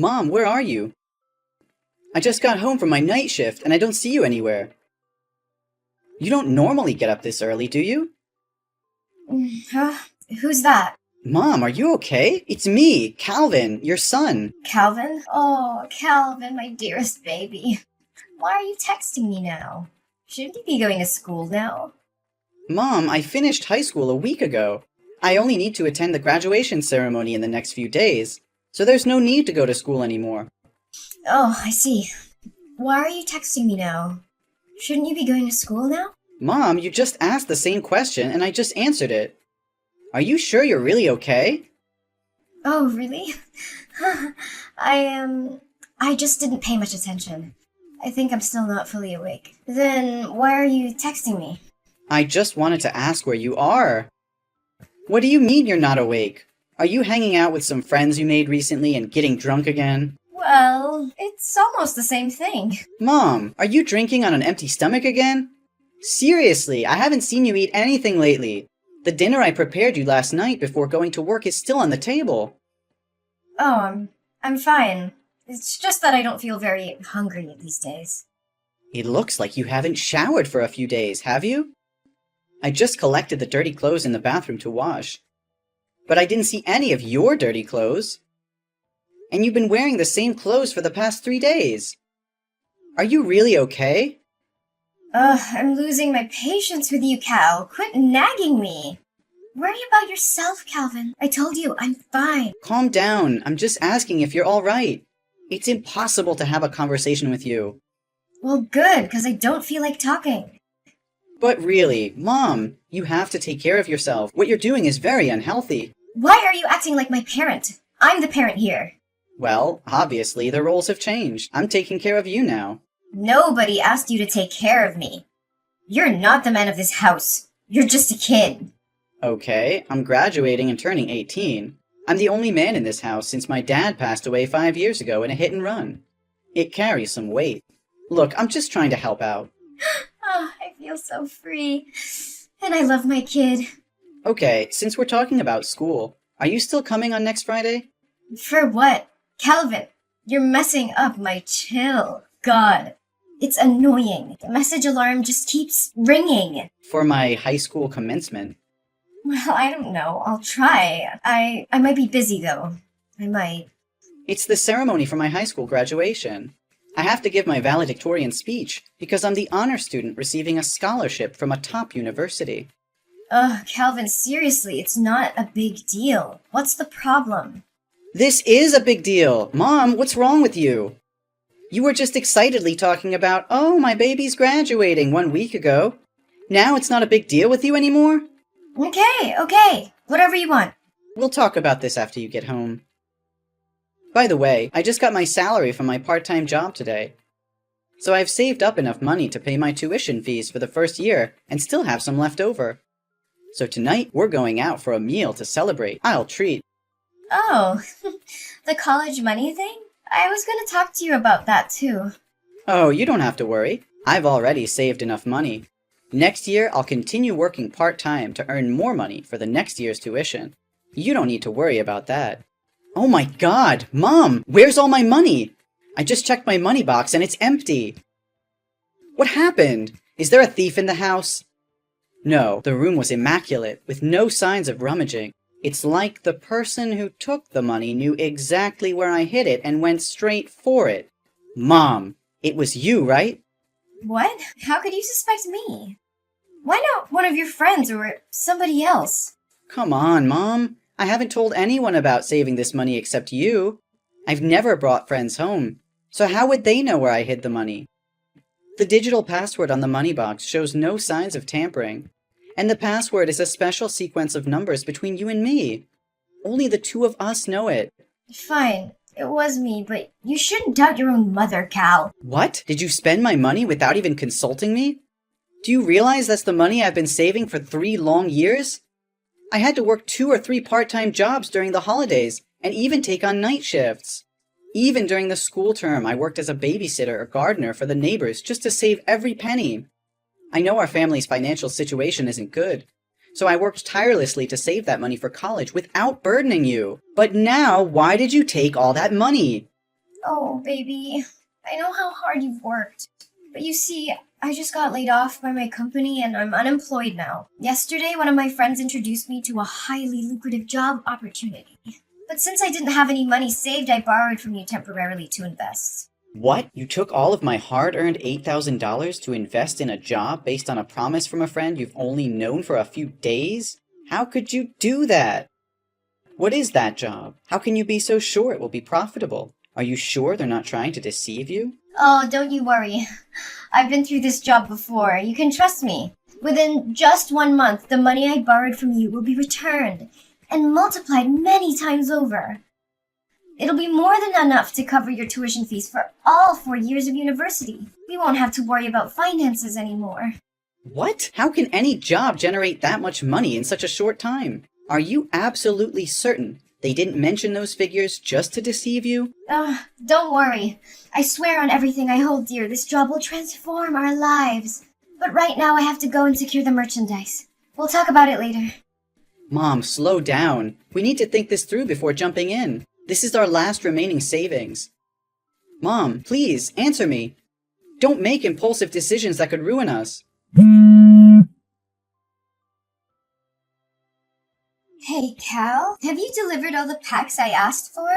Mom, where are you? I just got home from my night shift and I don't see you anywhere. You don't normally get up this early, do you? Huh? Who's that? Mom, are you okay? It's me, Calvin, your son. Calvin? Oh, Calvin, my dearest baby. Why are you texting me now? Shouldn't you be going to school now? Mom, I finished high school a week ago. I only need to attend the graduation ceremony in the next few days, so there's no need to go to school anymore. Oh, I see. Why are you texting me now? Shouldn't you be going to school now? Mom, you just asked the same question and I just answered it. Are you sure you're really okay? Oh, really? I just didn't pay much attention. I think I'm still not fully awake. Then why are you texting me? I just wanted to ask where you are. What do you mean you're not awake? Are you hanging out with some friends you made recently and getting drunk again? Well, it's almost the same thing. Mom, are you drinking on an empty stomach again? Seriously, I haven't seen you eat anything lately. The dinner I prepared you last night before going to work is still on the table. Oh, I'm fine. It's just that I don't feel very hungry these days. It looks like you haven't showered for a few days, have you? I just collected the dirty clothes in the bathroom to wash. But I didn't see any of your dirty clothes. And you've been wearing the same clothes for the past 3 days. Are you really okay? I'm losing my patience with you, Cal. Quit nagging me. Worry about yourself, Calvin. I told you, I'm fine. Calm down. I'm just asking if you're all right. It's impossible to have a conversation with you. Well, good, because I don't feel like talking. But really, Mom, you have to take care of yourself. What you're doing is very unhealthy. Why are you acting like my parent? I'm the parent here. Well, obviously, the roles have changed. I'm taking care of you now. Nobody asked you to take care of me. You're not the man of this house. You're just a kid. Okay, I'm graduating and turning 18. I'm the only man in this house since my dad passed away 5 years ago in a hit and run. It carries some weight. Look, I'm just trying to help out. Oh, I feel so free. And I love my kid. Okay, since we're talking about school, are you still coming on next Friday? For what? Calvin, you're messing up my chill. God, it's annoying. The message alarm just keeps ringing. For my high school commencement. Well, I don't know. I'll try. I might be busy, though. I might. It's the ceremony for my high school graduation. I have to give my valedictorian speech because I'm the honor student receiving a scholarship from a top university. Ugh, Calvin, seriously, it's not a big deal. What's the problem? This is a big deal! Mom, what's wrong with you? You were just excitedly talking about, oh, my baby's graduating 1 week ago. Now it's not a big deal with you anymore? Okay. Whatever you want. We'll talk about this after you get home. By the way, I just got my salary from my part-time job today. So I've saved up enough money to pay my tuition fees for the first year and still have some left over. So tonight, we're going out for a meal to celebrate. I'll treat. Oh, the college money thing? I was going to talk to you about that too. Oh, you don't have to worry. I've already saved enough money. Next year, I'll continue working part-time to earn more money for the next year's tuition. You don't need to worry about that. Oh my God, Mom, where's all my money? I just checked my money box and it's empty. What happened? Is there a thief in the house? No, the room was immaculate, with no signs of rummaging. It's like the person who took the money knew exactly where I hid it and went straight for it. Mom, it was you, right? What? How could you suspect me? Why not one of your friends or somebody else? Come on, Mom. I haven't told anyone about saving this money except you. I've never brought friends home, so how would they know where I hid the money? The digital password on the money box shows no signs of tampering, and the password is a special sequence of numbers between you and me. Only the two of us know it. Fine, it was me, but you shouldn't doubt your own mother, Cal. What? Did you spend my money without even consulting me? Do you realize that's the money I've been saving for 3 long years? I had to work 2 or 3 part-time jobs during the holidays, and even take on night shifts. Even during the school term, I worked as a babysitter or gardener for the neighbors just to save every penny. I know our family's financial situation isn't good, so I worked tirelessly to save that money for college without burdening you. But now, why did you take all that money? Oh, baby, I know how hard you've worked. But you see, I just got laid off by my company and I'm unemployed now. Yesterday, one of my friends introduced me to a highly lucrative job opportunity. But since I didn't have any money saved, I borrowed from you temporarily to invest. What? You took all of my hard-earned $8,000 to invest in a job based on a promise from a friend you've only known for a few days? How could you do that? What is that job? How can you be so sure it will be profitable? Are you sure they're not trying to deceive you? Oh, don't you worry. I've been through this job before. You can trust me. Within just 1 month, the money I borrowed from you will be returned and multiplied many times over. It'll be more than enough to cover your tuition fees for all 4 years of university. We won't have to worry about finances anymore. What? How can any job generate that much money in such a short time? Are you absolutely certain they didn't mention those figures just to deceive you? Don't worry. I swear on everything I hold dear, this job will transform our lives. But right now I have to go and secure the merchandise. We'll talk about it later. Mom, slow down. We need to think this through before jumping in. This is our last remaining savings. Mom, please, answer me. Don't make impulsive decisions that could ruin us. Hey, Cal, have you delivered all the packs I asked for?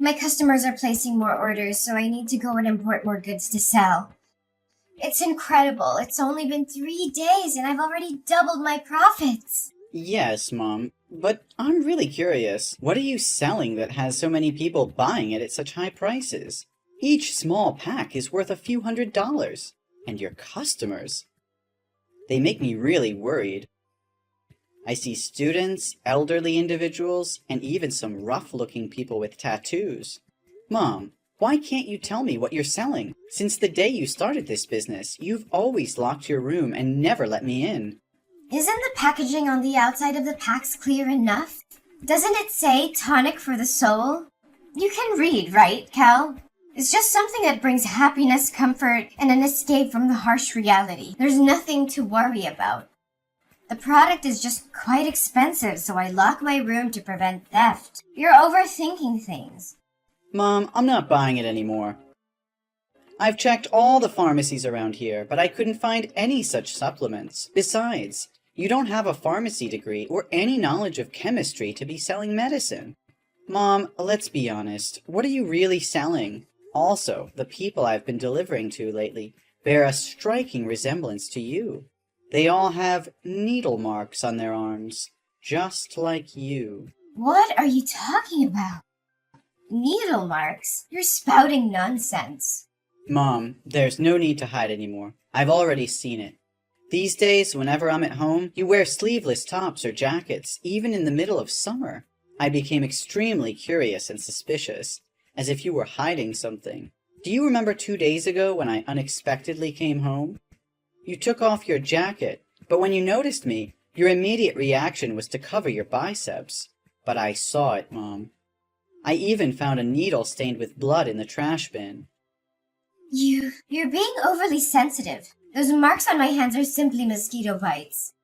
My customers are placing more orders, so I need to go and import more goods to sell. It's incredible. It's only been 3 days and I've already doubled my profits. Yes, Mom, but I'm really curious. What are you selling that has so many people buying it at such high prices? Each small pack is worth a few $100s. And your customers? They make me really worried. I see students, elderly individuals, and even some rough-looking people with tattoos. Mom, why can't you tell me what you're selling? Since the day you started this business, you've always locked your room and never let me in. Isn't the packaging on the outside of the packs clear enough? Doesn't it say tonic for the soul? You can read, right, Cal? It's just something that brings happiness, comfort, and an escape from the harsh reality. There's nothing to worry about. The product is just quite expensive, so I lock my room to prevent theft. You're overthinking things. Mom, I'm not buying it anymore. I've checked all the pharmacies around here, but I couldn't find any such supplements. Besides, you don't have a pharmacy degree or any knowledge of chemistry to be selling medicine. Mom, let's be honest. What are you really selling? Also, the people I've been delivering to lately bear a striking resemblance to you. They all have needle marks on their arms, just like you. What are you talking about? Needle marks? You're spouting nonsense. Mom, there's no need to hide anymore. I've already seen it. These days, whenever I'm at home, you wear sleeveless tops or jackets, even in the middle of summer. I became extremely curious and suspicious, as if you were hiding something. Do you remember 2 days ago when I unexpectedly came home? You took off your jacket, but when you noticed me, your immediate reaction was to cover your biceps. But I saw it, Mom. I even found a needle stained with blood in the trash bin. You're being overly sensitive. Those marks on my hands are simply mosquito bites.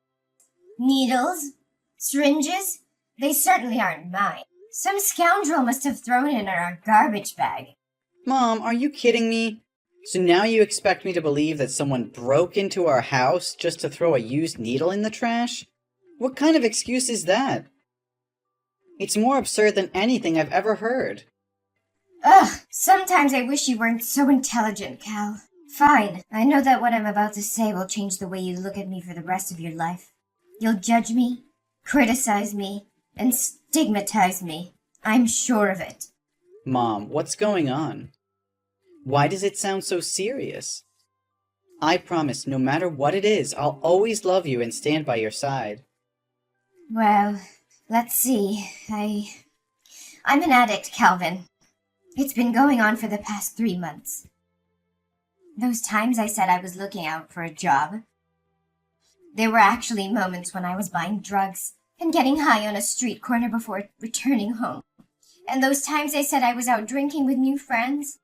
Needles? Syringes? They certainly aren't mine. Some scoundrel must have thrown it in our garbage bag. Mom, are you kidding me? So now you expect me to believe that someone broke into our house just to throw a used needle in the trash? What kind of excuse is that? It's more absurd than anything I've ever heard. Ugh, sometimes I wish you weren't so intelligent, Cal. Fine, I know that what I'm about to say will change the way you look at me for the rest of your life. You'll judge me, criticize me, and stigmatize me. I'm sure of it. Mom, what's going on? Why does it sound so serious? I promise, no matter what it is, I'll always love you and stand by your side. Well, let's see. I'm an addict, Calvin. It's been going on for the past 3 months. Those times I said I was looking out for a job, there were actually moments when I was buying drugs and getting high on a street corner before returning home. And those times I said I was out drinking with new friends,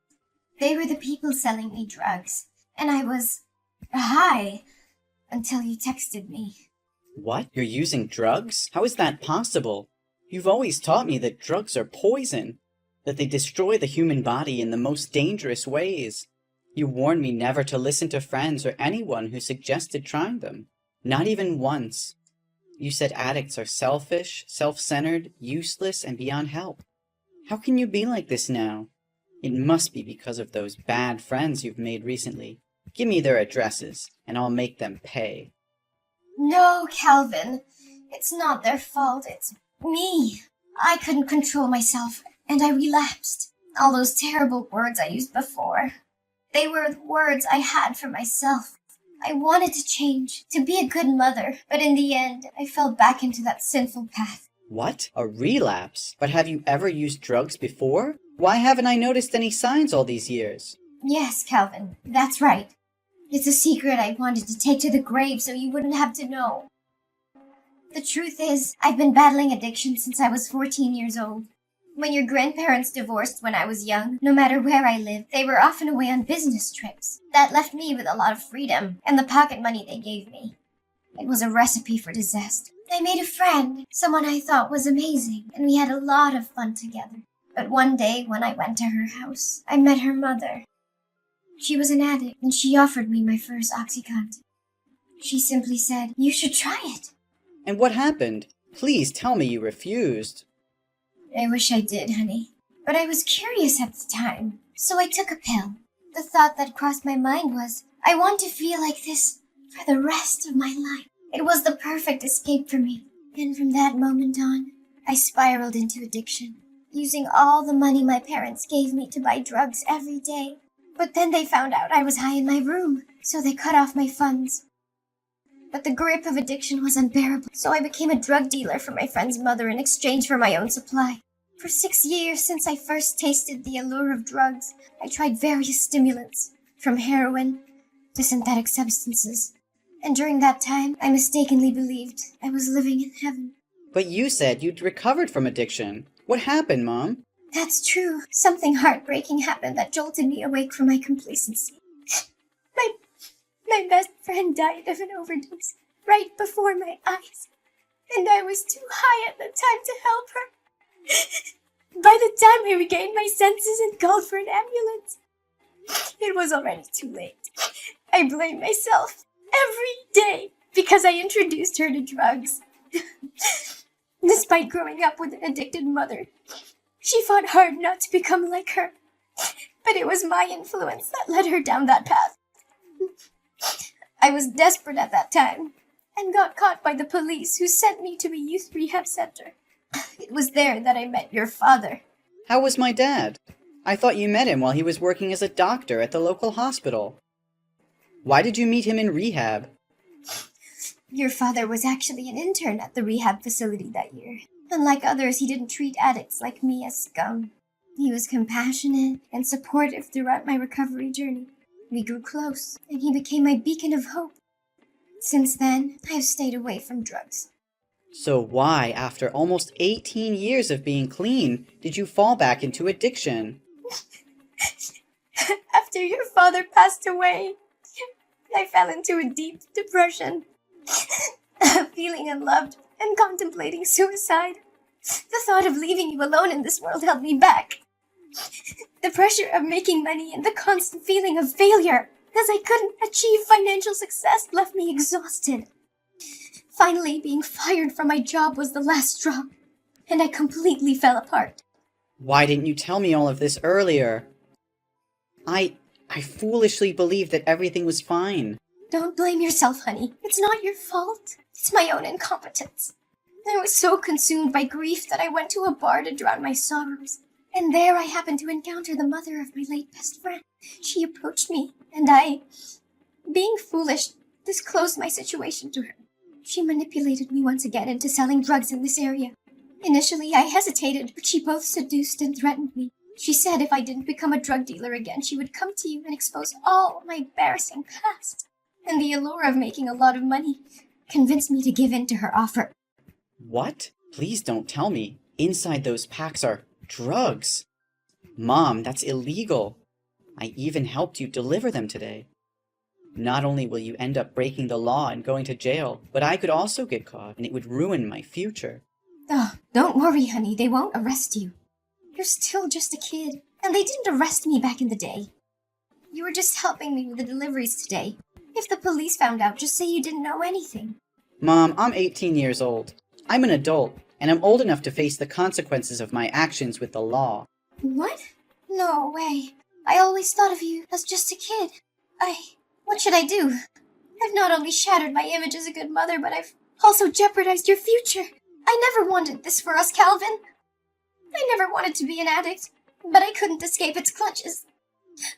they were the people selling me drugs. And I was high until you texted me. What? You're using drugs? How is that possible? You've always taught me that drugs are poison. that they destroy the human body in the most dangerous ways. You warned me never to listen to friends or anyone who suggested trying them. Not even once. You said addicts are selfish, self-centered, useless, and beyond help. How can you be like this now? It must be because of those bad friends you've made recently. Give me their addresses, and I'll make them pay. No, Calvin. It's not their fault. It's me. I couldn't control myself, and I relapsed. All those terrible words I used before. They were the words I had for myself. I wanted to change, to be a good mother, but in the end, I fell back into that sinful path. What? A relapse? But have you ever used drugs before? Why haven't I noticed any signs all these years? Yes, Calvin, that's right. It's a secret I wanted to take to the grave so you wouldn't have to know. The truth is, I've been battling addiction since I was 14 years old. When your grandparents divorced when I was young, no matter where I lived, they were often away on business trips. That left me with a lot of freedom and the pocket money they gave me. It was a recipe for disaster. I made a friend, someone I thought was amazing, and we had a lot of fun together. But one day, when I went to her house, I met her mother. She was an addict, and she offered me my first OxyContin. She simply said, "You should try it." And what happened? Please tell me you refused. I wish I did, honey. But I was curious at the time, so I took a pill. The thought that crossed my mind was, I want to feel like this for the rest of my life. It was the perfect escape for me. And from that moment on, I spiraled into addiction, using all the money my parents gave me to buy drugs every day. But then they found out I was high in my room, so they cut off my funds. But the grip of addiction was unbearable, so I became a drug dealer for my friend's mother in exchange for my own supply. For 6 years since I first tasted the allure of drugs, I tried various stimulants, from heroin to synthetic substances. And during that time, I mistakenly believed I was living in heaven. But you said you'd recovered from addiction. What happened, Mom? That's true. Something heartbreaking happened that jolted me awake from my complacency. My best friend died of an overdose right before my eyes, and I was too high at the time to help her. By the time I regained my senses and called for an ambulance, it was already too late. I blame myself every day because I introduced her to drugs. Despite growing up with an addicted mother, she fought hard not to become like her. But it was my influence that led her down that path. I was desperate at that time and got caught by the police, who sent me to a youth rehab center. It was there that I met your father. How was my dad? I thought you met him while he was working as a doctor at the local hospital. Why did you meet him in rehab? Your father was actually an intern at the rehab facility that year. Unlike others, he didn't treat addicts like me as scum. He was compassionate and supportive throughout my recovery journey. We grew close, and he became my beacon of hope. Since then, I have stayed away from drugs. So why, after almost 18 years of being clean, did you fall back into addiction? After your father passed away, I fell into a deep depression, feeling unloved and contemplating suicide. The thought of leaving you alone in this world held me back. The pressure of making money and the constant feeling of failure as I couldn't achieve financial success left me exhausted. Finally, being fired from my job was the last straw, and I completely fell apart. Why didn't you tell me all of this earlier? I foolishly believed that everything was fine. Don't blame yourself, honey. It's not your fault. It's my own incompetence. I was so consumed by grief that I went to a bar to drown my sorrows. And there I happened to encounter the mother of my late best friend. She approached me, and I, being foolish, disclosed my situation to her. She manipulated me once again into selling drugs in this area. Initially, I hesitated, but she both seduced and threatened me. She said if I didn't become a drug dealer again, she would come to you and expose all my embarrassing past. And the allure of making a lot of money convinced me to give in to her offer. What? Please don't tell me. Inside those packs are drugs. Mom, that's illegal. I even helped you deliver them today. Not only will you end up breaking the law and going to jail, but I could also get caught, and it would ruin my future. Oh, don't worry, honey. They won't arrest you. You're still just a kid, and they didn't arrest me back in the day. You were just helping me with the deliveries today. If the police found out, just say you didn't know anything. Mom, I'm 18 years old. I'm an adult, and I'm old enough to face the consequences of my actions with the law. What? No way. I always thought of you as just a kid. What should I do? I've not only shattered my image as a good mother, but I've also jeopardized your future. I never wanted this for us, Calvin. I never wanted to be an addict, but I couldn't escape its clutches.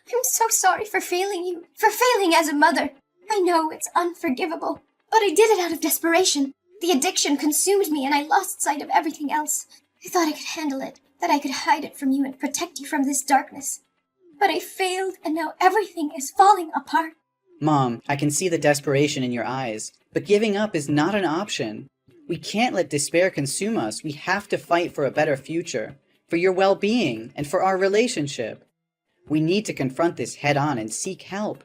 I'm so sorry for failing you, for failing as a mother. I know it's unforgivable, but I did it out of desperation. The addiction consumed me and I lost sight of everything else. I thought I could handle it, that I could hide it from you and protect you from this darkness. But I failed, and now everything is falling apart. Mom, I can see the desperation in your eyes, but giving up is not an option. We can't let despair consume us. We have to fight for a better future, for your well-being, and for our relationship. We need to confront this head-on and seek help.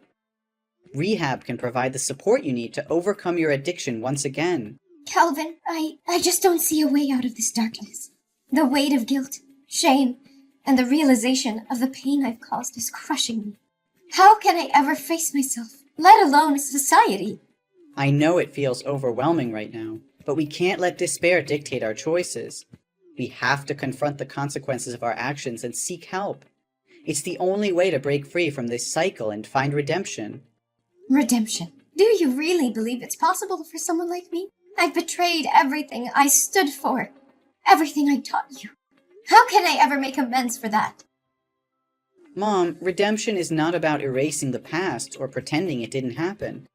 Rehab can provide the support you need to overcome your addiction once again. Calvin, I just don't see a way out of this darkness. The weight of guilt, shame, and the realization of the pain I've caused is crushing me. How can I ever face myself, let alone society? I know it feels overwhelming right now, but we can't let despair dictate our choices. We have to confront the consequences of our actions and seek help. It's the only way to break free from this cycle and find redemption. Redemption? Do you really believe it's possible for someone like me? I've betrayed everything I stood for, everything I taught you. How can I ever make amends for that? Mom, redemption is not about erasing the past or pretending it didn't happen.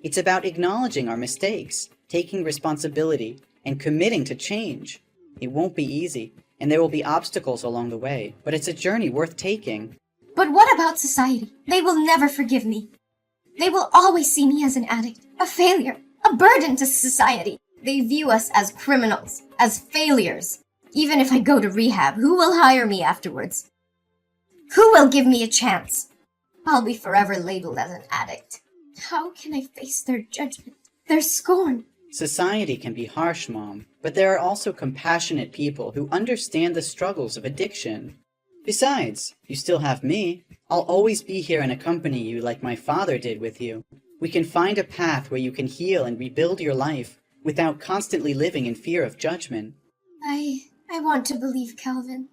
It's about acknowledging our mistakes, taking responsibility, and committing to change. It won't be easy, and there will be obstacles along the way, but it's a journey worth taking. But what about society? They will never forgive me. They will always see me as an addict, a failure, a burden to society. They view us as criminals, as failures. Even if I go to rehab, who will hire me afterwards? Who will give me a chance? I'll be forever labeled as an addict. How can I face their judgment, their scorn? Society can be harsh, Mom, but there are also compassionate people who understand the struggles of addiction. Besides, you still have me. I'll always be here and accompany you like my father did with you. We can find a path where you can heal and rebuild your life without constantly living in fear of judgment. I want to believe, Calvin.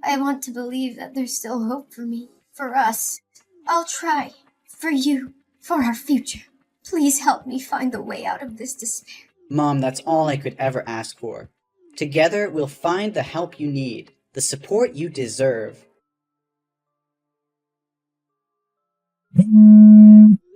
I want to believe that there's still hope for me, for us. I'll try. For you. For our future. Please help me find the way out of this despair. Mom, that's all I could ever ask for. Together, we'll find the help you need, the support you deserve.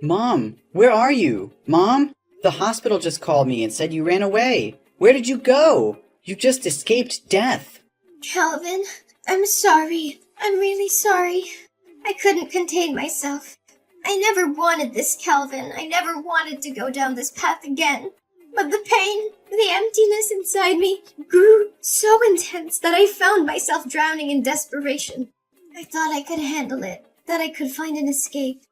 Mom, where are you? Mom? The hospital just called me and said you ran away. Where did you go? You just escaped death. Calvin, I'm sorry. I'm really sorry. I couldn't contain myself. I never wanted this, Calvin. I never wanted to go down this path again. But the pain, the emptiness inside me grew so intense that I found myself drowning in desperation. I thought I could handle it, that I could find an escape.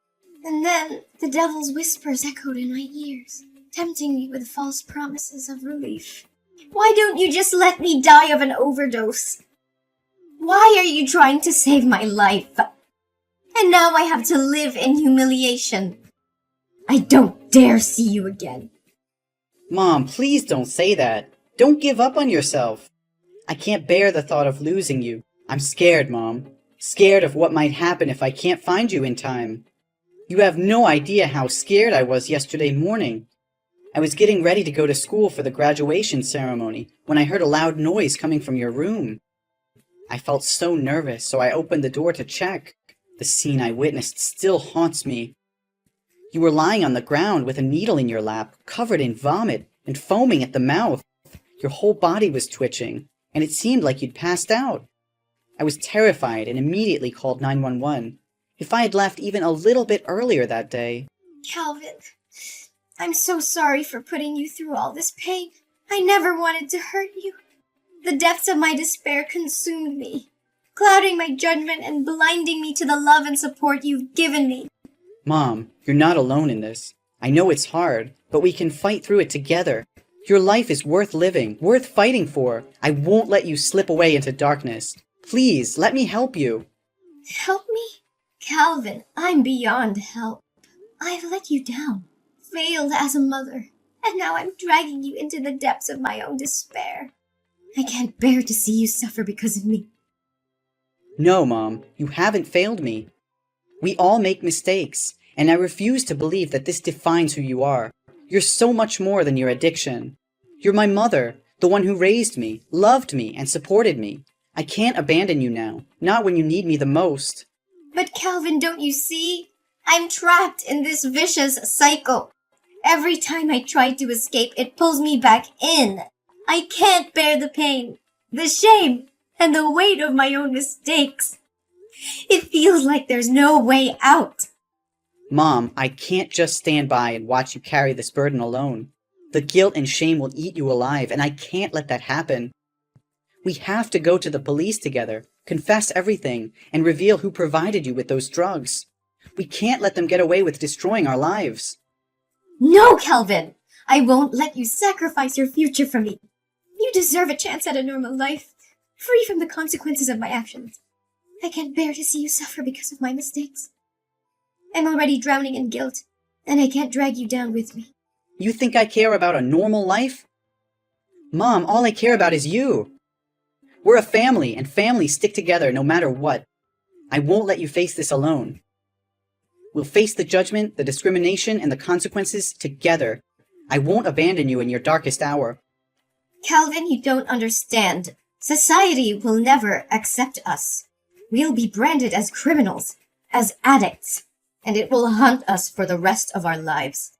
And then the devil's whispers echoed in my ears, tempting me with false promises of relief. Why don't you just let me die of an overdose? Why are you trying to save my life? And now I have to live in humiliation. I don't dare see you again. Mom, please don't say that. Don't give up on yourself. I can't bear the thought of losing you. I'm scared, Mom. Scared of what might happen if I can't find you in time. You have no idea how scared I was yesterday morning. I was getting ready to go to school for the graduation ceremony when I heard a loud noise coming from your room. I felt so nervous, so I opened the door to check. The scene I witnessed still haunts me. You were lying on the ground with a needle in your lap, covered in vomit and foaming at the mouth. Your whole body was twitching, and it seemed like you'd passed out. I was terrified and immediately called 911. If I had left even a little bit earlier that day... Calvin, I'm so sorry for putting you through all this pain. I never wanted to hurt you. The depths of my despair consumed me, clouding my judgment and blinding me to the love and support you've given me. Mom, you're not alone in this. I know it's hard, but we can fight through it together. Your life is worth living, worth fighting for. I won't let you slip away into darkness. Please, let me help you. Help me? Calvin, I'm beyond help. I've let you down, failed as a mother, and now I'm dragging you into the depths of my own despair. I can't bear to see you suffer because of me. No, Mom, you haven't failed me. We all make mistakes, and I refuse to believe that this defines who you are. You're so much more than your addiction. You're my mother, the one who raised me, loved me, and supported me. I can't abandon you now, not when you need me the most. But Calvin, don't you see? I'm trapped in this vicious cycle. Every time I try to escape, it pulls me back in. I can't bear the pain, the shame, and the weight of my own mistakes. It feels like there's no way out. Mom, I can't just stand by and watch you carry this burden alone. The guilt and shame will eat you alive, and I can't let that happen. We have to go to the police together, confess everything, and reveal who provided you with those drugs. We can't let them get away with destroying our lives. No, Calvin! I won't let you sacrifice your future for me. You deserve a chance at a normal life, free from the consequences of my actions. I can't bear to see you suffer because of my mistakes. I'm already drowning in guilt, and I can't drag you down with me. You think I care about a normal life? Mom, all I care about is you. We're a family, and families stick together no matter what. I won't let you face this alone. We'll face the judgment, the discrimination, and the consequences together. I won't abandon you in your darkest hour. Calvin, you don't understand. Society will never accept us. We'll be branded as criminals, as addicts, and it will haunt us for the rest of our lives.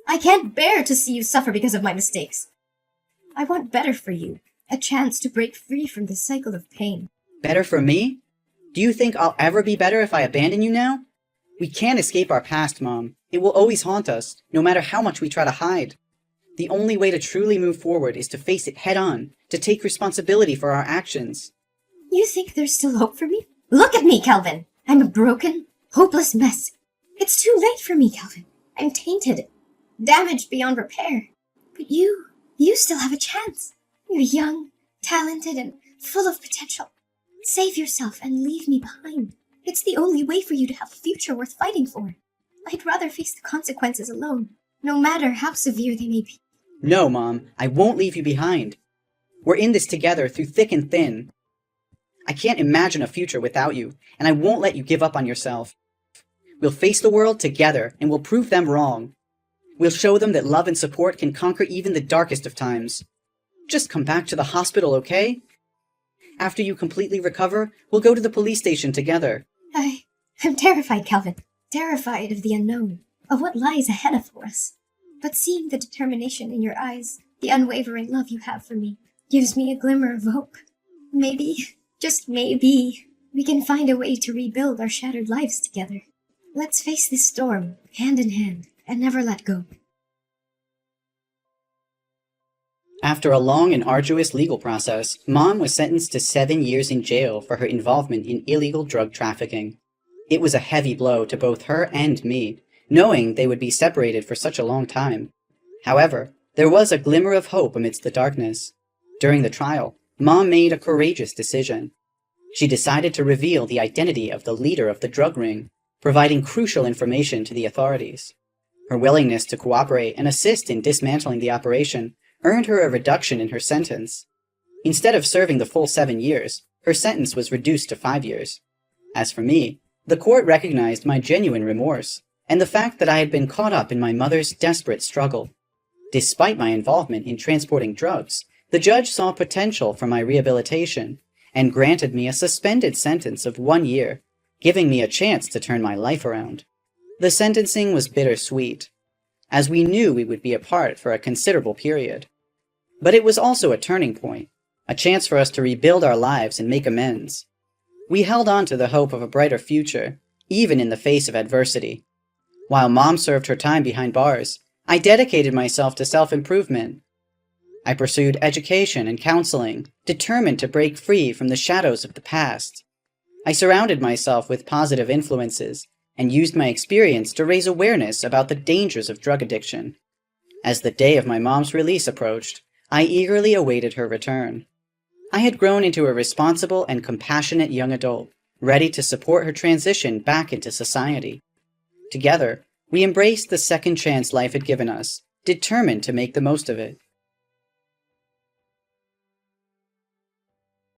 I can't bear to see you suffer because of my mistakes. I want better for you, a chance to break free from this cycle of pain. Better for me? Do you think I'll ever be better if I abandon you now? We can't escape our past, Mom. It will always haunt us, no matter how much we try to hide. The only way to truly move forward is to face it head on, to take responsibility for our actions. You think there's still hope for me? Look at me, Calvin! I'm a broken, hopeless mess. It's too late for me, Calvin. I'm tainted, damaged beyond repair. But you still have a chance. You're young, talented, and full of potential. Save yourself and leave me behind. It's the only way for you to have a future worth fighting for. I'd rather face the consequences alone, no matter how severe they may be. No, Mom, I won't leave you behind. We're in this together through thick and thin. I can't imagine a future without you, and I won't let you give up on yourself. We'll face the world together, and we'll prove them wrong. We'll show them that love and support can conquer even the darkest of times. Just come back to the hospital, okay? After you completely recover, we'll go to the police station together. I'm terrified, Calvin. Terrified of the unknown, of what lies ahead of us. But seeing the determination in your eyes, the unwavering love you have for me, gives me a glimmer of hope. Maybe, just maybe, we can find a way to rebuild our shattered lives together. Let's face this storm, hand in hand, and never let go. After a long and arduous legal process, Mom was sentenced to 7 years in jail for her involvement in illegal drug trafficking. It was a heavy blow to both her and me, knowing they would be separated for such a long time. However, there was a glimmer of hope amidst the darkness. During the trial, Mom made a courageous decision. She decided to reveal the identity of the leader of the drug ring, providing crucial information to the authorities. Her willingness to cooperate and assist in dismantling the operation earned her a reduction in her sentence. Instead of serving the full 7 years, her sentence was reduced to 5 years. As for me, the court recognized my genuine remorse, and the fact that I had been caught up in my mother's desperate struggle. Despite my involvement in transporting drugs, the judge saw potential for my rehabilitation, and granted me a suspended sentence of 1 year, giving me a chance to turn my life around. The sentencing was bittersweet, as we knew we would be apart for a considerable period. But it was also a turning point, a chance for us to rebuild our lives and make amends. We held on to the hope of a brighter future, even in the face of adversity. While Mom served her time behind bars, I dedicated myself to self-improvement. I pursued education and counseling, determined to break free from the shadows of the past. I surrounded myself with positive influences, and used my experience to raise awareness about the dangers of drug addiction. As the day of my mom's release approached, I eagerly awaited her return. I had grown into a responsible and compassionate young adult, ready to support her transition back into society. Together, we embraced the second chance life had given us, determined to make the most of it.